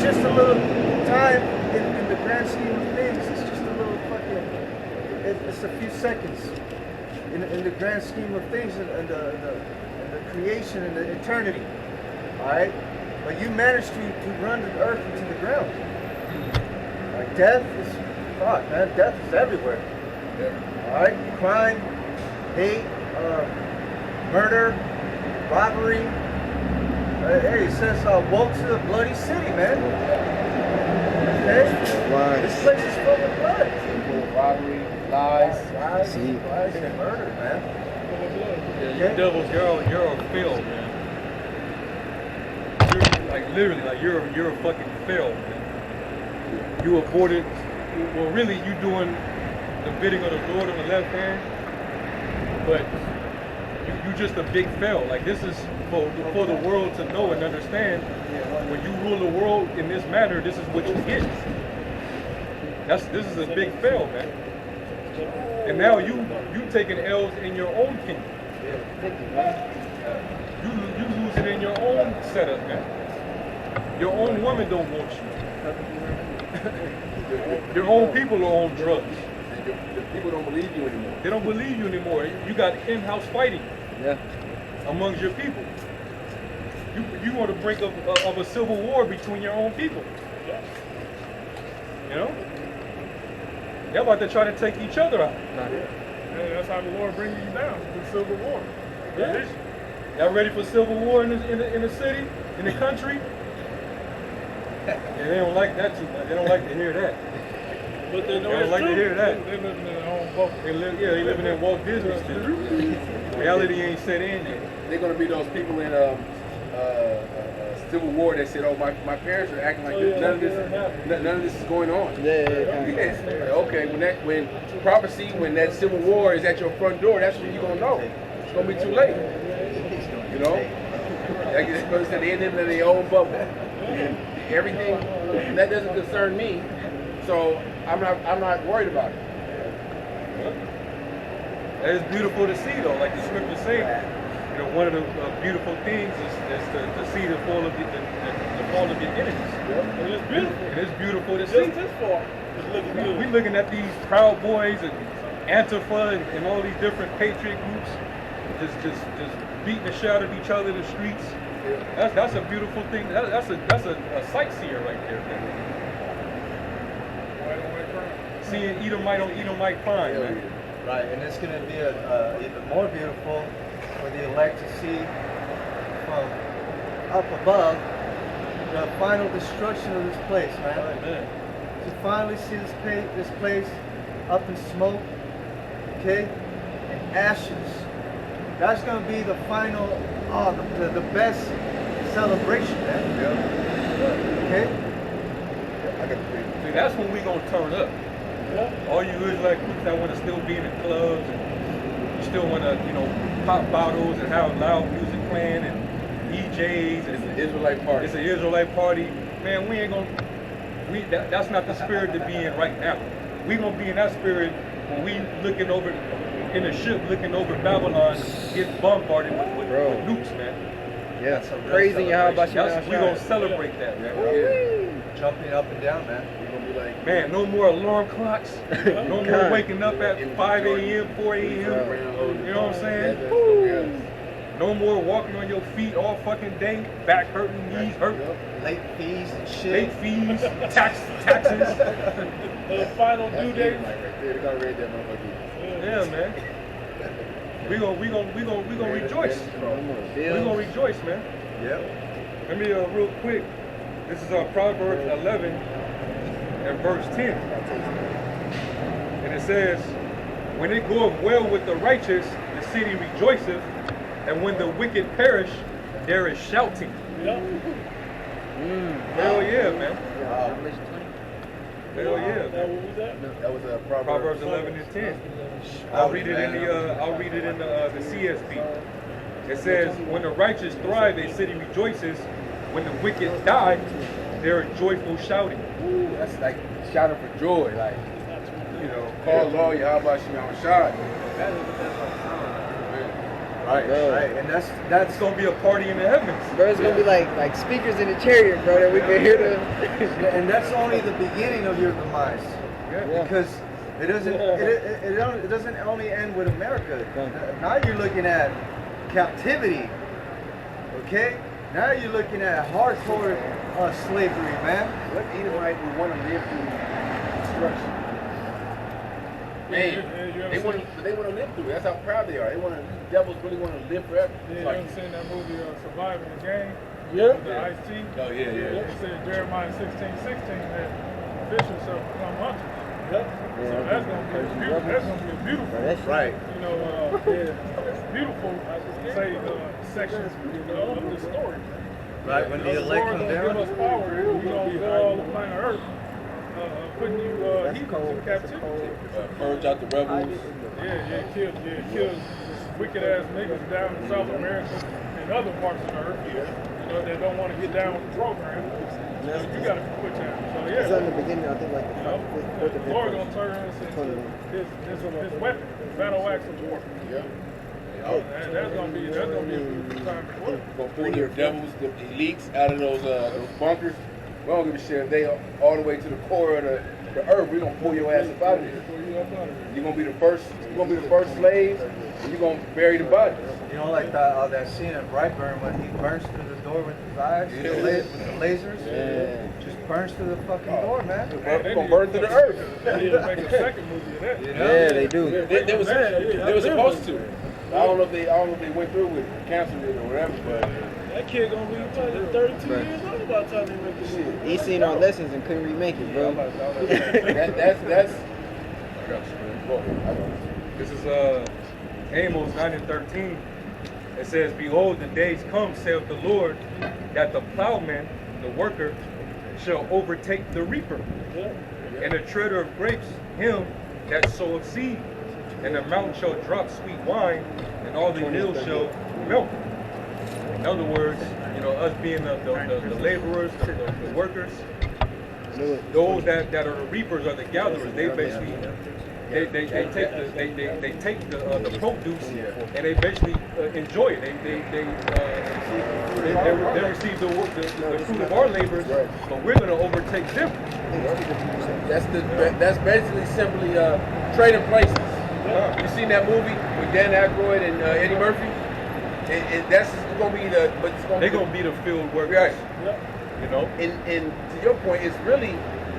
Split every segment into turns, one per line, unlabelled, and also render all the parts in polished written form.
just a little time in the grand scheme of things. It's just a little fucking. It's a few seconds in the grand scheme of things and the creation and the eternity. All right, but you managed to run the earth into the ground. Like death is, fuck, man. Death is everywhere. Yeah. All right, crime, hate, murder, robbery. Hey, it says woke to the bloody city, man. Okay? This place is full of blood.
Robbery, lies,
and murder, man.
Yeah, you devils, you're a fail, man. You're like literally, like you're a fucking fail, man. You aborted. Well, really, you doing the bidding of the Lord on the left hand, but you just a big fail. Like this is for the world to know and understand. When you rule the world in this manner, this is what you get. This is a big fail, man. And now you taking L's in your own kingdom. You losing in your own setup, man. Your own woman don't want you. Your own people are on drugs.
The people don't believe you anymore.
They don't believe you anymore. You got in-house fighting amongst your people. You on the brink of a civil war between your own people. You know? They're about to try to take each other out.
And that's how the Lord brings you down, the civil war.
Yeah. Y'all ready for civil war in the city, in the country? Yeah, they don't like that too much. They don't like to hear that.
But they know
don't like to hear that.
They living in their own bubble.
They living in Walt Disney still. Reality ain't set in yet.
They're gonna be those people in Civil War that said, "Oh, my parents are acting like none of this is going on." Okay, when prophecy, when that Civil War is at your front door, that's when you're gonna know. It's gonna be too late. You know, like it's supposed to end in their own bubble. And everything that doesn't concern me, so I'm not worried about it.
It's beautiful to see though, like the scriptures say. You know, one of the beautiful things is to see the fall of your enemies.
And it's beautiful.
And it's beautiful to see.
Just this far, it's looking good.
We looking at these Proud Boys and Antifa and all these different patriot groups just beating the shit out of each other in the streets. That's a beautiful thing. That's a sightseer right there, man. Seeing Edomite on Edomite crime, man.
Right, and it's going to be even more beautiful for the elect to see from up above the final destruction of this place, man.
Amen.
To finally see this place up in smoke, okay, and ashes. That's going to be the final, the best celebration, man. Okay?
See, that's when we gonna turn up. All you Israelite groups that want to still be in the clubs and you still want to, pop bottles and have loud music playing and DJs.
It's an Israelite party.
It's an Israelite party. Man, we ain't gonna. That's not the spirit to be in right now. We gonna be in that spirit when we looking over in a ship, looking over Babylon, get bombarded with nukes, man.
Yeah,
that's crazy. We gonna celebrate that, man.
Jumping up and down, man.
Man, no more alarm clocks. No more waking up at 5 a.m., 4 a.m. You know what I'm saying? No more walking on your feet all fucking day, back hurting, knees hurt.
Late fees and shit.
Late fees, taxes.
The final due date.
Yeah, man. We gonna rejoice. We gonna rejoice, man.
Yep.
Let me real quick. This is Proverbs 11 and verse 10. And it says, "When it goeth well with the righteous, the city rejoiceth, and when the wicked perish, there is shouting."
Yep.
Hell yeah, man. Hell yeah,
What
man.
was that?
That was a
Proverbs 11 and 10. I'll read it in the CSB. It says, "When the righteous thrive, a city rejoices. When the wicked die, there is joyful shouting."
Ooh, that's like shouting for joy, like call law, how about you on shot?
Right, right, and that's
It's gonna be a party in the heavens.
Bro, it's gonna be like speakers in the chariot, bro, that we can hear the.
and that's only the beginning of your demise.
Yeah.
Because it doesn't only end with America. Now you're looking at captivity. Okay? Now you're looking at hardcore slavery, man.
What Edomite would want to live through destruction? Man, they want to live through it. That's how proud they are. These devils really want to live forever.
Yeah, you ever seen that movie Surviving the Game?
Yeah.
With the Ice-T?
Oh, yeah.
It said Jeremiah 16:16 that fishers shall become hunters.
Yeah.
So that's gonna be a beautiful.
Right.
You know, beautiful section of the story.
Right, when the elect come
Lord
down.
give us power, and we gonna go all the planet Earth, putting you heathens in captivity.
Purge out the rebels.
Kill wicked ass niggas down in South America and other parts of the earth. You know, they don't want to get down with the program. So you gotta quit that. So
It's
yeah.
in the beginning, I think, like
The Lord gonna turn us into his weapon, his battle axe of war.
Yeah.
That's gonna be a beautiful time to work.
Gonna pull your devils, the elites out of those bunkers. We don't give a shit if they all the way to the core of the earth. We gonna pull your ass up out of there. You're gonna be the first. You're gonna be the first slaves, and you're gonna bury the bodies.
You know, like that scene in Brightburn when he burns through the door with his eyes, with the lasers.
Yeah.
Just burns through the fucking door, man.
We're gonna burn through the earth.
They need to make a second movie of that.
Yeah, they do.
They were supposed to. I don't know if they went through with it, canceled it or whatever, but
That kid gonna be 32 years old by the time they make this shit.
He seen our lessons and couldn't remake it, bro.
that's.
This is Amos 9:13. It says, "Behold, the days come, saith the Lord, that the plowman, the worker, shall overtake the reaper, and the treader of grapes him that soweth seed. And the mountain shall drop sweet wine, and all the hills shall melt." In other words, you know, us being the laborers, the workers, those that are the reapers are the gatherers. They basically they take the produce and they basically enjoy it. They receive the fruit of our labors, but we're going to overtake them.
That's basically simply trading places. You seen that movie with Dan Aykroyd and Eddie Murphy? That's gonna be
They're gonna be the field workers.
Right.
You know.
And to your point, it's really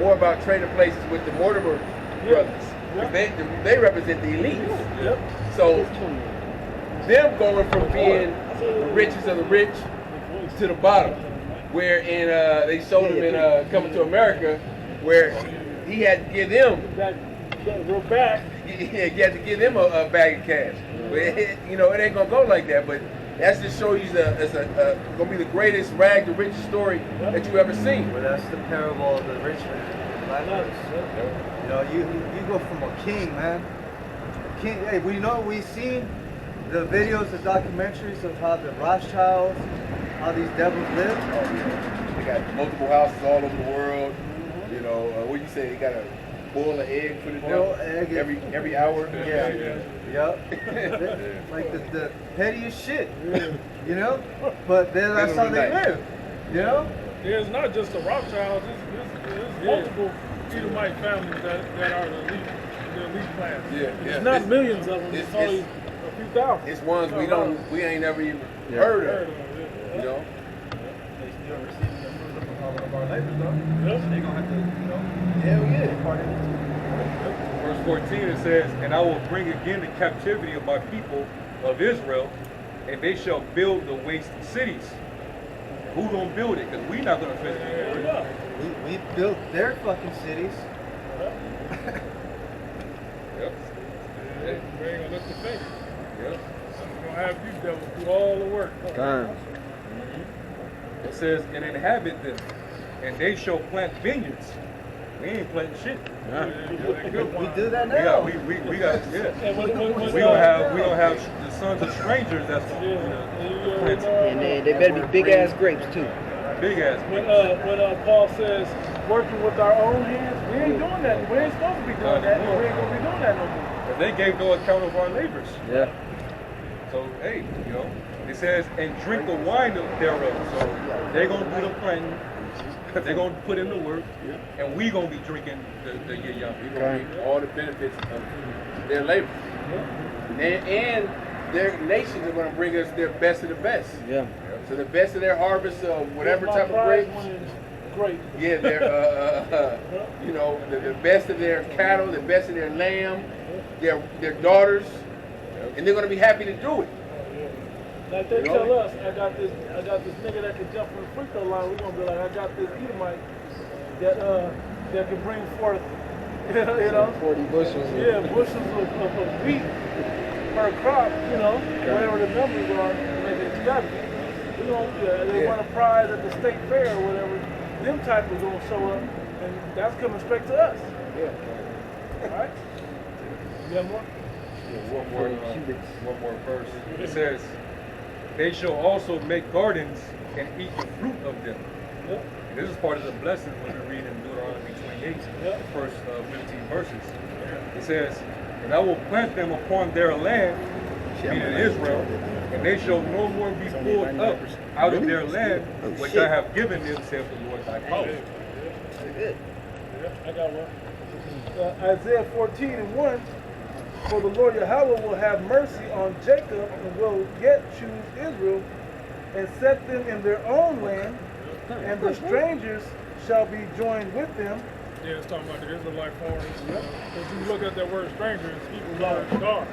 more about trading places with the Mortimer brothers. They represent the elites. So them going from being the richest of the rich to the bottom, where they showed him in Coming to America, where he had to give them.
Real back.
Yeah, you have to give them a bag of cash. But it ain't gonna go like that. But that's to show you it's gonna be the greatest rag to riches story that you ever seen.
Well, that's the parable of the rich man. You know, you go from a king, man. King. Hey, we've seen the videos, the documentaries of how the Rothschilds, how these devils live.
They got multiple houses all over the world. You know, what you say? They got a boil an egg for the devil every hour.
Yep. Like the pettiest shit, you know. But that's how they live, you know.
Yeah, it's not just the Rothschilds. It's multiple Edomite families that are the elite class.
It's not millions of them. It's only a few thousand.
It's ones we ain't never even heard of. You know.
Our labors, though. Yep. So they're gonna have to,
Hell yeah.
Verse 14 it says, "And I will bring again the captivity of my people of Israel, and they shall build the waste cities." Who gonna build it? Because we're not gonna finish it.
We built their fucking cities.
Yep.
We ain't gonna look the face.
Yep.
We're gonna have you devils do all the work.
It says, "And inhabit them, and they shall plant vineyards." We ain't planting shit.
We do that now.
We got We don't have the sons of strangers. That's planting.
And they better be big ass grapes too.
Big ass.
When Paul says working with our own hands, we ain't doing that. We ain't supposed to be doing that. And we ain't gonna be doing that no more.
But they gave no account of our labors.
Yeah.
So, hey, you know, it says, and drink the wine thereof. So they're going to do the planting. They're going to put in the work. And we going to be drinking the yam.
We're going to reap all the benefits of their labor. And their nations are going to bring us their best of the best.
Yeah.
So the best of their harvest of whatever type of grapes.
Great.
Yeah, they're you know, the best of their cattle, the best of their lamb, their daughters, and they're gonna be happy to do it.
Like they tell us, I got this nigga that can jump from the free throw line. We're gonna be like, I got this Edomite that can bring forth, you know,
40 bushels.
Yeah, bushels of wheat per crop, you know, whatever the numbers are, make it together. You know, they want a prize at the state fair or whatever. Them type are gonna show up, and that's coming straight to us.
Yeah.
All right. You got more?
One more verse. It says, they shall also make gardens and eat the fruit of them.
Yep.
And this is part of the blessing when we read in Deuteronomy 28, the first 15 verses. It says, and I will plant them upon their land, meaning Israel, and they shall no more be pulled up out of their land, which I have given them, saith the Lord thy power.
Yeah, I got one. Isaiah 14:1. For the Lord Yahweh will have mercy on Jacob and will yet choose Israel and set them in their own land, and the strangers shall be joined with them.
Yeah, it's talking about the Israelite foreigners. If you look at that word stranger, it's Hebrew word dar,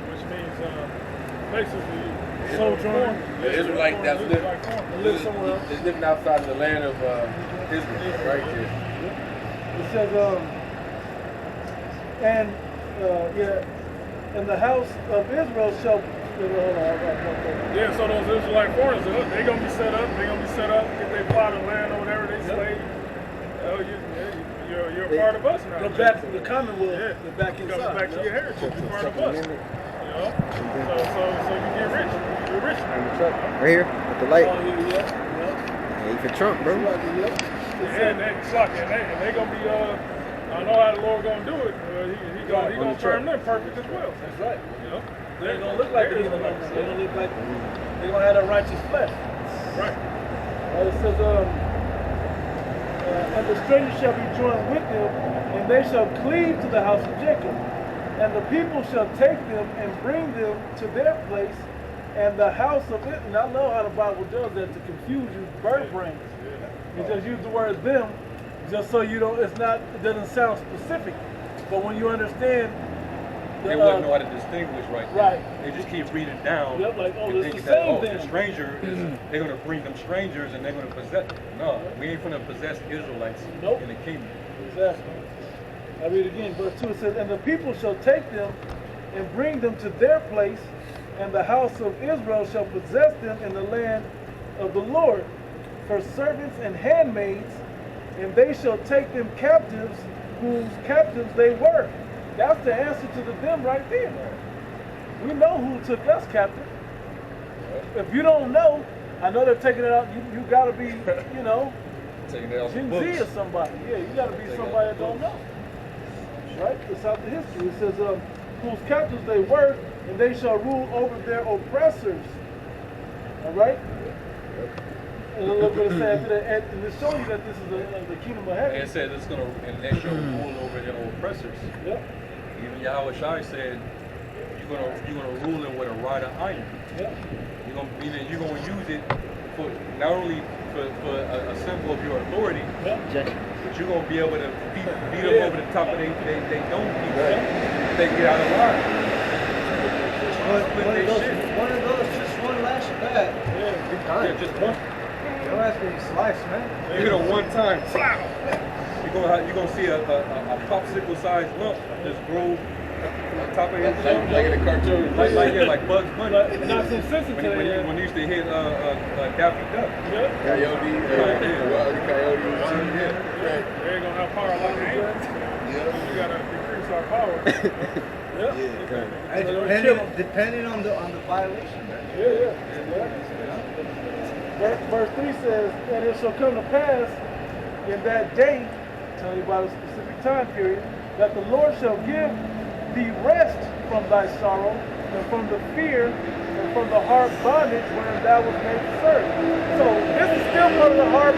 which means basically sojourn.
The Israelite that's
Live somewhere else.
is living outside of the land of Israel, right there.
It says, and the house of Israel shall.
Yeah, so those Israelite foreigners, they're gonna be set up. They're gonna be set up. Get their plot of land or whatever they slave. Oh, you're a part of us now.
Go back to the Commonwealth.
Yeah,
Go back inside.
Come back to your heritage. You're part of us. You know, so you get rich. You're rich.
Right here with the light.
Oh, yeah.
Hey, for Trump, bro.
And they gonna be. I know how the Lord gonna do it. He gonna turn them perfect as well.
That's right.
You know,
They don't look like the Edomites. They don't look like they're gonna have that righteous flesh.
right.
It says, and the strangers shall be joined with them, and they shall cleave to the house of Jacob. And the people shall take them and bring them to their place, and the house of it. And I love how the Bible does that to confuse you, bird brains. You just use the word them, just so you don't. It doesn't sound specific. But when you understand,
They wouldn't know how to distinguish right there.
Right.
They just keep reading down
Yep, like, oh,
and
it's
thinking
the
that,
same
oh,
thing.
the stranger they're going to bring them strangers and they're going to possess. No, we ain't going to possess Israelites
Nope.
in the kingdom.
Exactly. I read again, verse 2, it says, and the people shall take them and bring them to their place, and the house of Israel shall possess them in the land of the Lord for servants and handmaids, and they shall take them captives, whose captives they were. That's the answer to the them right there. We know who took us captive. If you don't know, I know they're taking it out. You got to be, you know,
Taking it off the
Gen Z
books.
or somebody. Yeah, you got to be somebody that don't know. Right? It's out the history. It says, whose captives they were, and they shall rule over their oppressors. All right? And look what it says after that. And it shows you that this is the kingdom of heaven.
And it said it's going to, and they shall rule over their oppressors.
Yep.
Even Yahweh Shai said, you're gonna rule them with a rod of iron.
Yep.
You're gonna use it for not only for a symbol of your authority,
Yep.
but you're gonna be able to beat them over the top of they don't keep if they get out of line.
One of those, just one lash back.
Yeah.
You're done.
Yeah, just one.
Your ass getting sliced, man.
You hit them one time, you're gonna see a popsicle sized lump just grow on top of his chin.
Like in the cartoon.
Like Bugs Bunny.
Not so sensitive.
When you used to hit Daffy Duck.
Yep.
Coyote, Coyote. Yeah.
They ain't gonna have power like they ain't. You gotta decrease our power.
Depending on the violation, man.
Verse 3 says, and it shall come to pass in that day, telling you about a specific time period, that the Lord shall give thee rest from thy sorrow and from the fear, and from the hard bondage wherein thou was made to serve. So this is still part of the hard